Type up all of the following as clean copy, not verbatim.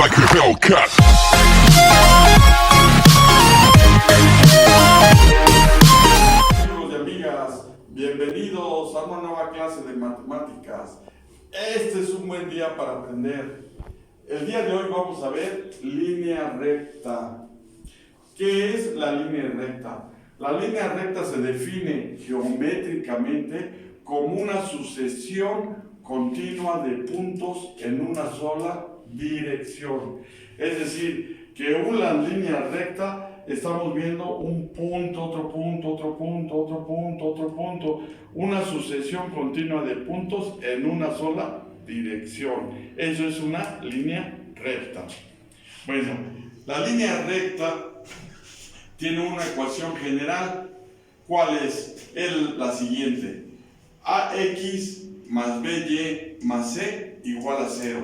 like a Hellcat. Amigos y amigas, bienvenidos a una nueva clase de matemáticas. Este es un buen día para aprender. El día de hoy vamos a ver línea recta. ¿Qué es la línea recta? La línea recta se define geométricamente como una sucesión continua de puntos en una sola dirección. Es decir, que una línea recta estamos viendo un punto, otro punto, otro punto, otro punto, otro punto, una sucesión continua de puntos en una sola dirección. Eso es una línea recta. Bueno, la línea recta tiene una ecuación general. ¿Cuál es? La siguiente: ax más by más c igual a 0.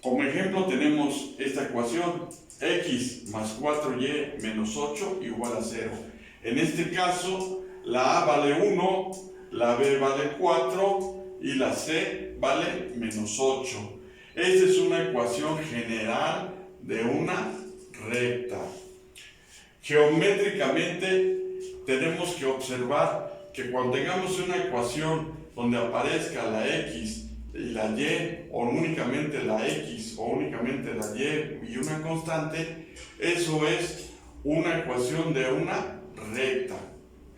Como ejemplo tenemos esta ecuación: x más 4y menos 8 igual a 0. En este caso, la a vale 1, la b vale 4 y la c vale menos 8. Esta es una ecuación general de una recta. Geométricamente tenemos que observar que cuando tengamos una ecuación donde aparezca la x y la y, o únicamente la x o únicamente la y una constante, eso es una ecuación de una recta,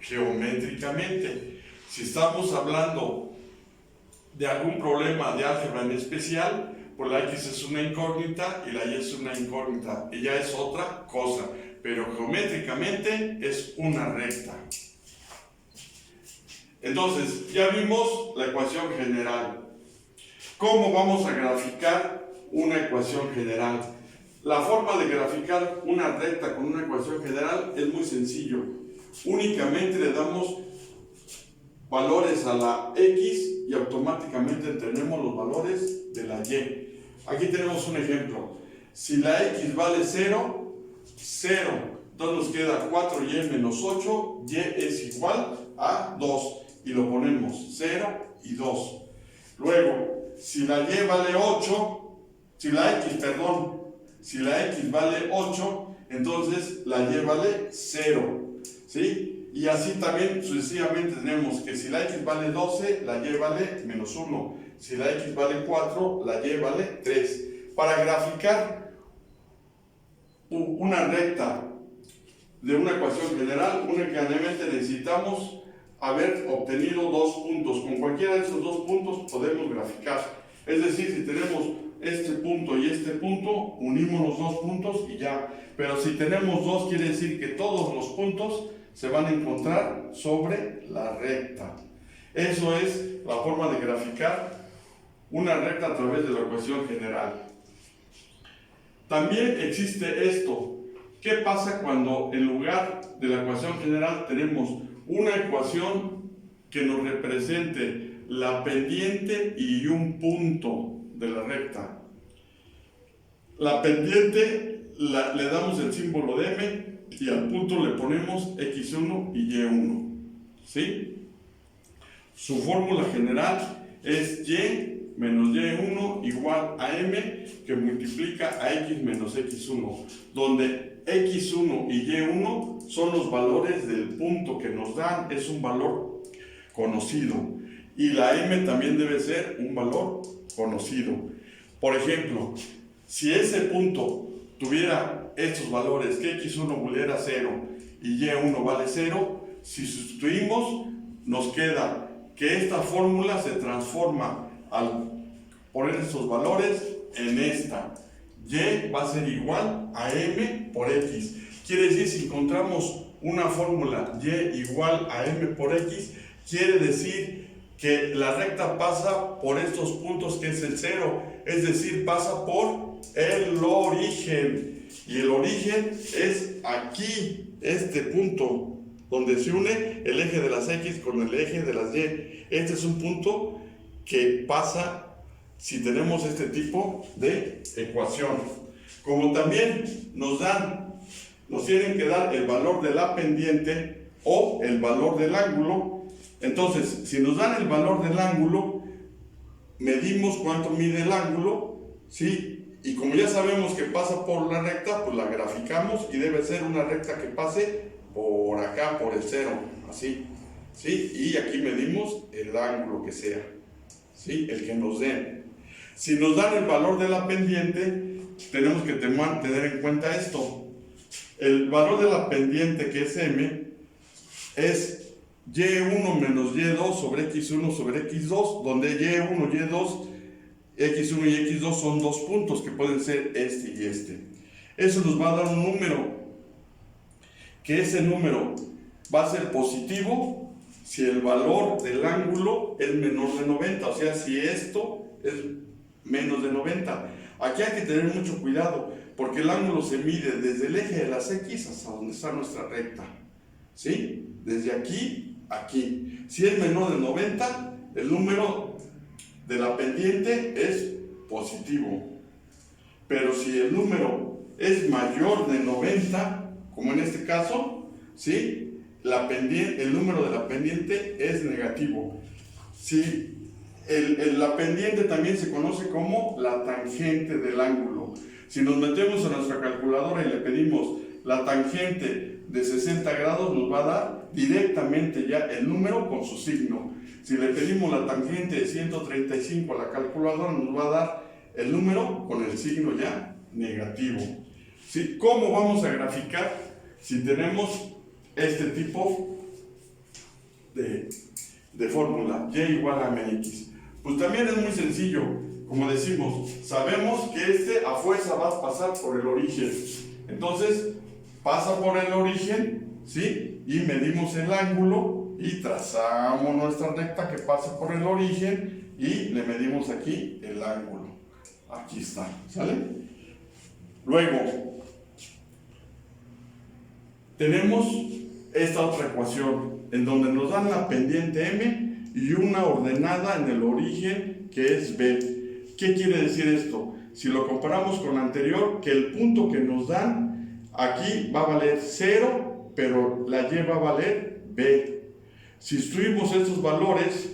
geométricamente. Si estamos hablando de algún problema de álgebra en especial, pues la x es una incógnita y la y es una incógnita, y ya es otra cosa, pero geométricamente es una recta. Entonces, ya vimos la ecuación general. ¿Cómo vamos a graficar una ecuación general? La forma de graficar una recta con una ecuación general es muy sencillo. Únicamente le damos valores a la x y automáticamente tenemos los valores de la y. Aquí tenemos un ejemplo. Si la x vale 0, 0. Entonces nos queda 4y menos 8, y es igual a 2. Y lo ponemos 0 y 2. Luego, si la y vale 8, si la x vale 8, entonces la y vale 0, ¿sí? Y así también sucesivamente tenemos que si la x vale 12, la y vale menos 1. Si la x vale 4, la y vale 3. Para graficar una recta de una ecuación general, únicamente necesitamos haber obtenido dos puntos. Con cualquiera de esos dos puntos podemos graficar. Es decir, si tenemos este punto y este punto, unimos los dos puntos y ya. Pero si tenemos dos, quiere decir que todos los puntos se van a encontrar sobre la recta. Eso es la forma de graficar una recta a través de la ecuación general. También existe esto. ¿Qué pasa cuando en lugar de la ecuación general tenemos una ecuación que nos represente la pendiente y un punto de la recta? La pendiente le damos el símbolo de m y al punto le ponemos x1 y y1, ¿sí? Su fórmula general es y menos y1 igual a m que multiplica a x menos x1, donde x1 y y1 son los valores del punto que nos dan, es un valor conocido, y la m también debe ser un valor conocido. Por ejemplo, si ese punto tuviera estos valores, que x1 valiera 0 y y1 vale 0, si sustituimos, nos queda que esta fórmula se transforma al poner estos valores en esta. Y va a ser igual a m por x. Quiere decir, si encontramos una fórmula y igual a m por x, quiere decir que la recta pasa por estos puntos que es el 0, es decir, pasa por el origen. Y el origen es aquí, este punto, donde se une el eje de las x con el eje de las y. Este es un punto que pasa si tenemos este tipo de ecuación. Como también nos tienen que dar el valor de la pendiente o el valor del ángulo. Entonces, si nos dan el valor del ángulo, medimos cuánto mide el ángulo, ¿sí? Y como ya sabemos que pasa por la recta, pues la graficamos y debe ser una recta que pase por acá, por el 0, así, ¿sí? Y aquí medimos el ángulo que sea, ¿sí? El que nos den. Si nos dan el valor de la pendiente, tenemos que tener en cuenta esto. El valor de la pendiente, que es m, es y1 menos y2 sobre x1 sobre x2, donde y1, y2, x1 y x2 son dos puntos que pueden ser este y este. Eso nos va a dar un número, que ese número va a ser positivo si el valor del ángulo es menor de 90, o sea, si esto es menos de 90. Aquí hay que tener mucho cuidado, porque el ángulo se mide desde el eje de las x hasta donde está nuestra recta, ¿sí? Desde aquí a aquí. Si es menor de 90, el número de la pendiente es positivo. Pero si el número es mayor de 90, como en este caso, ¿sí? El número de la pendiente es negativo. Si la pendiente también se conoce como la tangente del ángulo. Si nos metemos a nuestra calculadora y le pedimos la tangente de 60 grados, nos va a dar directamente ya el número con su signo. Si le pedimos la tangente de 135 a la calculadora, nos va a dar el número con el signo ya negativo. ¿Sí? ¿Cómo vamos a graficar si tenemos este tipo de fórmula? Y igual a mx. Pues también es muy sencillo. Como decimos, sabemos que a fuerza va a pasar por el origen. Entonces, pasa por el origen, ¿sí? Y medimos el ángulo y trazamos nuestra recta que pasa por el origen y le medimos aquí el ángulo. Aquí está, ¿sale? Luego, tenemos esta otra ecuación en donde nos dan la pendiente m y una ordenada en el origen que es b. ¿Qué quiere decir esto? Si lo comparamos con la anterior, que el punto que nos dan aquí va a valer 0, pero la y va a valer b. Si sustituimos estos valores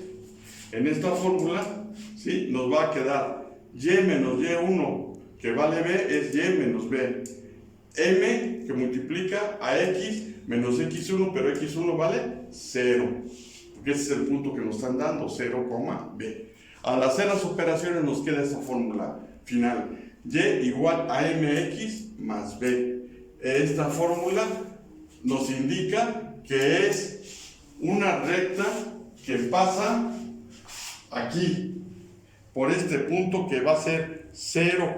en esta fórmula, ¿sí? Nos va a quedar y menos y1, que vale b, es y menos b. M, que multiplica a x menos x1, pero x1 vale 0. Porque ese es el punto que nos están dando, 0, b. Al hacer las operaciones nos queda esa fórmula final. Y igual a mx más b. Esta fórmula nos indica que es una recta que pasa aquí, por este punto que va a ser 0,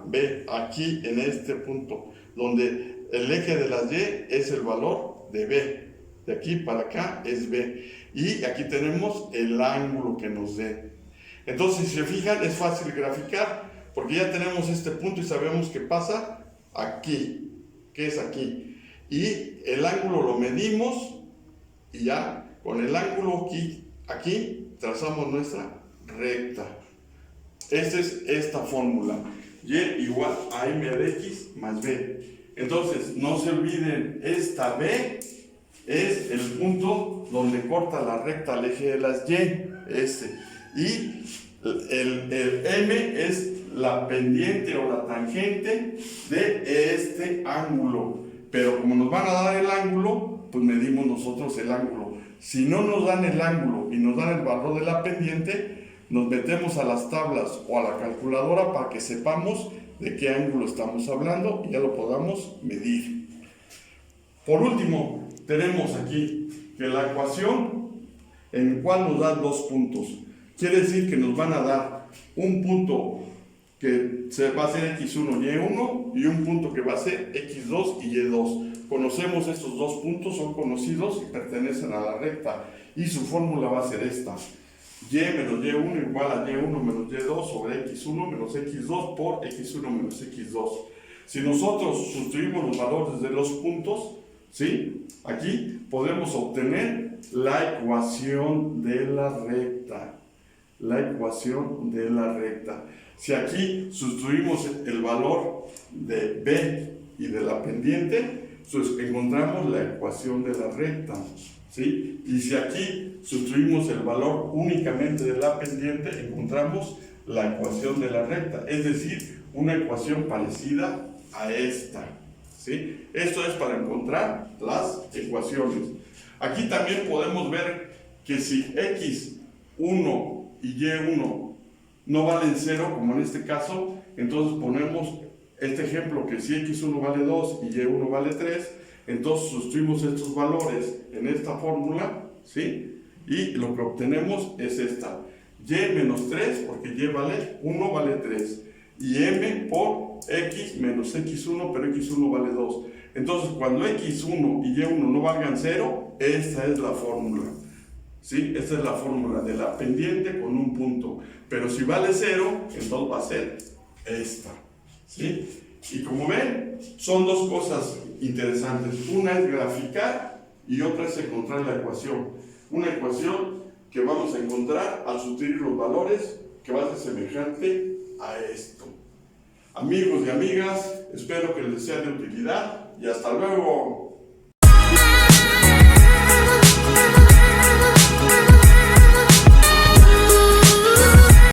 b, aquí en este punto, donde el eje de las y es el valor de b. De aquí para acá es b. Y aquí tenemos el ángulo que nos dé. Entonces, si se fijan, es fácil graficar, porque ya tenemos este punto y sabemos que pasa aquí, que es aquí. Y el ángulo lo medimos y ya con el ángulo aquí trazamos nuestra recta. Esta es esta fórmula. Y igual a m de x más b. Entonces, no se olviden, esta b es el punto donde corta la recta al eje de las y, y el m es la pendiente o la tangente de este ángulo. Pero como nos van a dar el ángulo, pues medimos nosotros el ángulo. Si no nos dan el ángulo y nos dan el valor de la pendiente, nos metemos a las tablas o a la calculadora para que sepamos de qué ángulo estamos hablando y ya lo podamos medir. Por último, tenemos aquí que la ecuación en la cual nos dan dos puntos. Quiere decir que nos van a dar un punto que va a ser x1 y y1 y un punto que va a ser x2 y y2. Conocemos estos dos puntos, son conocidos y pertenecen a la recta. Y su fórmula va a ser esta. Y menos y1 igual a y1 menos y2 sobre x1 menos x2 por x1 menos x2. Si nosotros sustituimos los valores de los puntos, ¿sí? Aquí podemos obtener la ecuación de la recta. La ecuación de la recta. Si aquí sustituimos el valor de b y de la pendiente, pues encontramos la ecuación de la recta, ¿sí? Y si aquí sustituimos el valor únicamente de la pendiente, encontramos la ecuación de la recta. Es decir, una ecuación parecida a esta, ¿sí? Esto es para encontrar las ecuaciones. Aquí también podemos ver que si x1 y y1 no valen 0, como en este caso, entonces ponemos este ejemplo que si x1 vale 2 y y1 vale 3, entonces sustituimos estos valores en esta fórmula, ¿sí? Y lo que obtenemos es esta, y menos 3, porque y vale 1 vale 3, y m por x menos x1, pero x1 vale 2. Entonces, cuando x1 y y1 no valgan 0, esta es la fórmula, ¿sí? Esta es la fórmula de la pendiente con un punto. Pero si vale 0, entonces va a ser esta, ¿sí? Y como ven, son dos cosas interesantes. Una es graficar y otra es encontrar la ecuación. Una ecuación que vamos a encontrar al sustituir los valores que va a ser semejante a esto. Amigos y amigas, espero que les sea de utilidad y hasta luego.